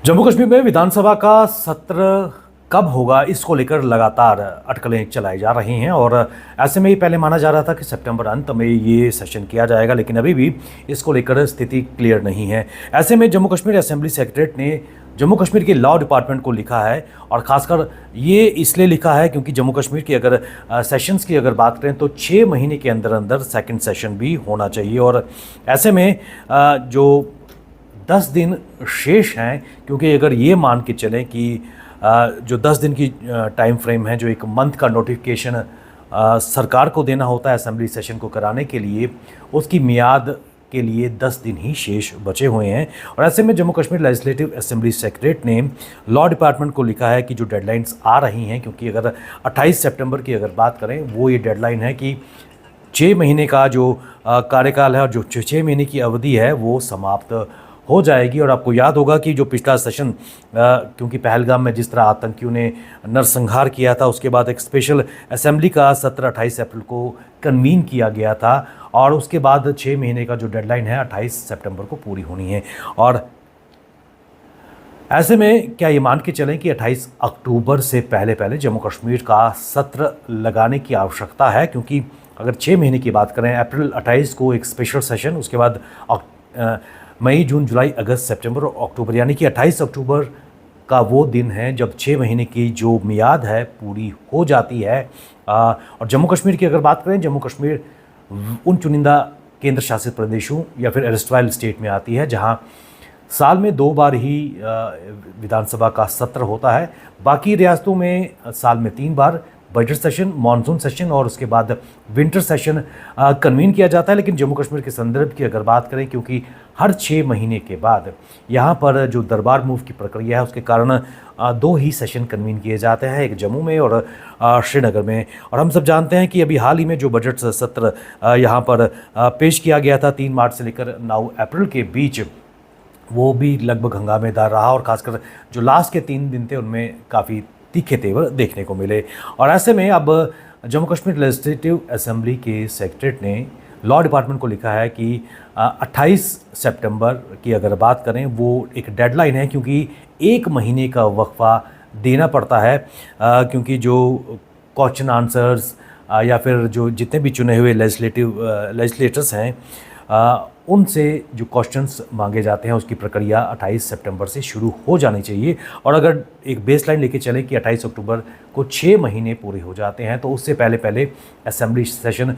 जम्मू कश्मीर में विधानसभा का सत्र कब होगा, इसको लेकर लगातार अटकलें चलाई जा रही हैं। और ऐसे में ये पहले माना जा रहा था कि सितंबर अंत में ये सेशन किया जाएगा, लेकिन अभी भी इसको लेकर स्थिति क्लियर नहीं है। ऐसे में जम्मू कश्मीर असेंबली सेक्रेटरीट ने जम्मू कश्मीर के लॉ डिपार्टमेंट को लिखा है, और ख़ासकर ये इसलिए लिखा है क्योंकि जम्मू कश्मीर की अगर सेशंस की अगर बात करें तो 6 महीने के अंदर अंदर सेकंड सेशन भी होना चाहिए। और ऐसे में जो 10 दिन शेष हैं, क्योंकि अगर ये मान के चलें कि जो 10 दिन की टाइम फ्रेम है, जो एक मंथ का नोटिफिकेशन सरकार को देना होता है असेंबली सेशन को कराने के लिए, उसकी मियाद के लिए 10 दिन ही शेष बचे हुए हैं। और ऐसे में Jammu Kashmir legislative assembly secretariat ने लॉ डिपार्टमेंट को लिखा है कि जो डेडलाइंस आ रही हैं, क्योंकि अगर 28 सितंबर की अगर बात करें, वो ये डेडलाइन है कि 6 महीने का जो कार्यकाल है और जो 6 महीने की अवधि है वो समाप्त हो जाएगी। और आपको याद होगा कि जो पिछला सेशन क्योंकि पहलगाम में जिस तरह आतंकियों ने नरसंहार किया था, उसके बाद एक स्पेशल असेंबली का सत्र 28 अप्रैल को कन्वीन किया गया था, और उसके बाद 6 महीने का जो डेडलाइन है 28 सितंबर को पूरी होनी है। और ऐसे में क्या ये मान के चलें कि 28 अक्टूबर से पहले पहले जम्मू कश्मीर का सत्र लगाने की आवश्यकता है, क्योंकि अगर 6 महीने की बात करें, अप्रैल 28 को एक स्पेशल सेशन, उसके बाद मई, जून, जुलाई, अगस्त, सितंबर और अक्टूबर, यानी कि 28 अक्टूबर का वो दिन है जब 6 महीने की जो मियाद है पूरी हो जाती है। और जम्मू कश्मीर की अगर बात करें, जम्मू कश्मीर उन चुनिंदा केंद्र शासित प्रदेशों या फिर एरस्टाइल स्टेट में आती है जहां साल में 2 बार ही विधानसभा का सत्र होता है। बाकी रियासतों में साल में 3 बार बजट सेशन, मानसून सेशन और उसके बाद विंटर सेशन कन्वीन किया जाता है। लेकिन जम्मू कश्मीर के संदर्भ की अगर बात करें, क्योंकि हर 6 महीने के बाद यहाँ पर जो दरबार मूव की प्रक्रिया है, उसके कारण 2 ही सेशन कन्वीन किए जाते हैं, एक जम्मू में और श्रीनगर में। और हम सब जानते हैं कि अभी हाल ही में जो बजट सत्र यहाँ पर पेश किया गया था 3 मार्च से लेकर 9 अप्रैल के बीच, वो भी लगभग हंगामेदार रहा। और ख़ासकर जो लास्ट के 3 दिन थे उनमें काफ़ी तीखे तेवर देखने को मिले। और ऐसे में अब जम्मू कश्मीर लेजिस्लेटिव असेंबली के सेक्रेटरीट ने लॉ डिपार्टमेंट को लिखा है कि 28 सितंबर की अगर बात करें, वो एक डेडलाइन है, क्योंकि 1 महीने का वक्फा देना पड़ता है, क्योंकि जो क्वेश्चन आंसर्स या फिर जो जितने भी चुने हुए लेजिस्लेटर्स हैं, उनसे जो क्वेश्चंस मांगे जाते हैं उसकी प्रक्रिया 28 सितंबर से शुरू हो जानी चाहिए। और अगर एक बेसलाइन लेके चलें कि 28 अक्टूबर को 6 महीने पूरे हो जाते हैं, तो उससे पहले पहले असेंबली सेशन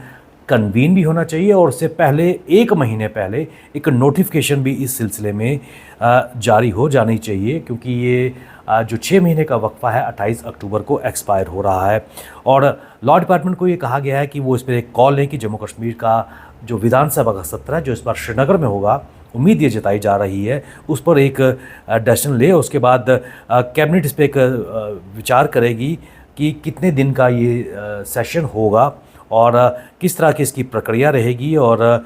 कन्वीन भी होना चाहिए, और उससे पहले 1 महीने पहले एक नोटिफिकेशन भी इस सिलसिले में जारी हो जानी चाहिए, क्योंकि ये जो 6 महीने का वक्फा है 28 अक्टूबर को एक्सपायर हो रहा है। और लॉ डिपार्टमेंट को ये कहा गया है कि वो इस पर एक कॉल लें कि जम्मू कश्मीर का जो विधानसभा का सत्र है, जो इस बार श्रीनगर में होगा, उम्मीद ये जताई जा रही है, उस पर एक डिसीजन ले। उसके बाद कैबिनेट इस पर एक विचार करेगी कि कितने दिन का ये सेशन होगा और किस तरह की इसकी प्रक्रिया रहेगी, और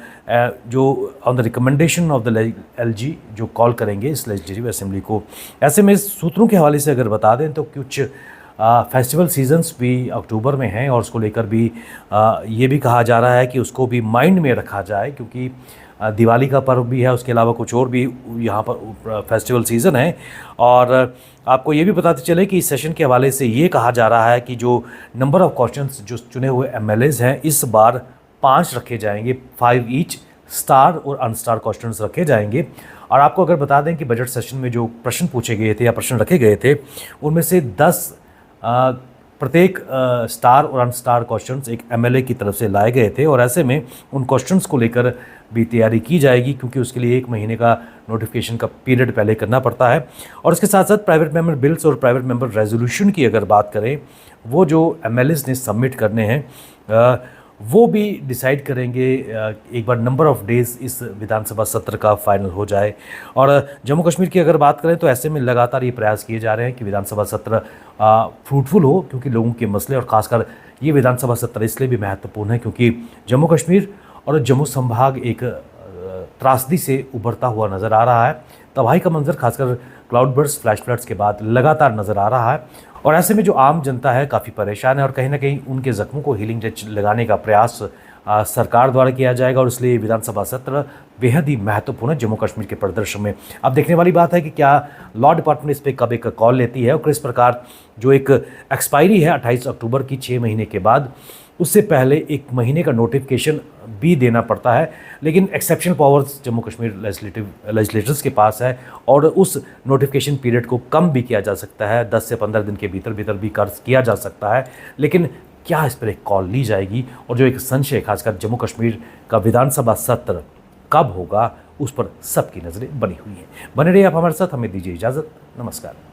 जो on the recommendation of the LG जो कॉल करेंगे इस लेजिस्लेटिव असेंबली को। ऐसे में सूत्रों के हवाले से अगर बता दें तो कुछ फेस्टिवल सीजन्स भी अक्टूबर में हैं, और उसको लेकर भी ये भी कहा जा रहा है कि उसको भी माइंड में रखा जाए, क्योंकि दिवाली का पर्व भी है, उसके अलावा कुछ और भी यहाँ पर फेस्टिवल सीज़न है। और आपको ये भी बताते चले कि इस सेशन के हवाले से ये कहा जा रहा है कि जो नंबर ऑफ़ क्वेश्चंस जो चुने हुए एमएलएज हैं, इस बार 5 रखे जाएंगे, 5 ईच, स्टार और अनस्टार क्वेश्चंस रखे जाएंगे। और आपको अगर बता दें कि बजट सेशन में जो प्रश्न पूछे गए थे या प्रश्न रखे गए थे, उनमें से 10 प्रत्येक स्टार और अनस्टार क्वेश्चंस एक एमएलए की तरफ से लाए गए थे। और ऐसे में उन क्वेश्चंस को लेकर भी तैयारी की जाएगी, क्योंकि उसके लिए 1 महीने का नोटिफिकेशन का पीरियड पहले करना पड़ता है। और इसके साथ साथ प्राइवेट मेंबर बिल्स और प्राइवेट मेंबर रेजोल्यूशन की अगर बात करें, वो जो एमएलएज ने सबमिट करने हैं, वो भी डिसाइड करेंगे एक बार नंबर ऑफ़ डेज़ इस विधानसभा सत्र का फाइनल हो जाए। और जम्मू कश्मीर की अगर बात करें तो ऐसे में लगातार ये प्रयास किए जा रहे हैं कि विधानसभा सत्र फ्रूटफुल हो, क्योंकि लोगों के मसले, और ख़ासकर ये विधानसभा सत्र इसलिए भी महत्वपूर्ण है क्योंकि जम्मू कश्मीर और जम्मू संभाग एक त्रासदी से उभरता हुआ नज़र आ रहा है। तबाही का मंजर खासकर क्लाउड बर्स्ट, फ्लैश फ्लड्स के बाद लगातार नज़र आ रहा है। और ऐसे में जो आम जनता है काफ़ी परेशान है, और कहीं ना कहीं उनके ज़ख्मों को हीलिंग टच लगाने का प्रयास सरकार द्वारा किया जाएगा और इसलिए विधानसभा सत्र बेहद ही महत्वपूर्ण है जम्मू कश्मीर के प्रदर्शन में। अब देखने वाली बात है कि क्या लॉ डिपार्टमेंट इस पर कब एक कॉल लेती है और किस प्रकार जो एक एक्सपायरी है 28 अक्टूबर की 6 महीने के बाद, उससे पहले 1 महीने का नोटिफिकेशन भी देना पड़ता है। लेकिन exceptional powers Jammu Kashmir legislators के पास है और उस नोटिफिकेशन पीरियड को कम भी किया जा सकता है, 10 से 15 दिन के भीतर भीतर भी कर किया जा सकता है। लेकिन क्या इस पर एक कॉल ली जाएगी और जो एक संशय खासकर जम्मू कश्मीर का विधानसभा सत्र कब होगा उस पर सबकी नज़रें बनी हुई हैं। बने रहिए आप हमारे साथ, हमें दीजिए इजाज़त, नमस्कार।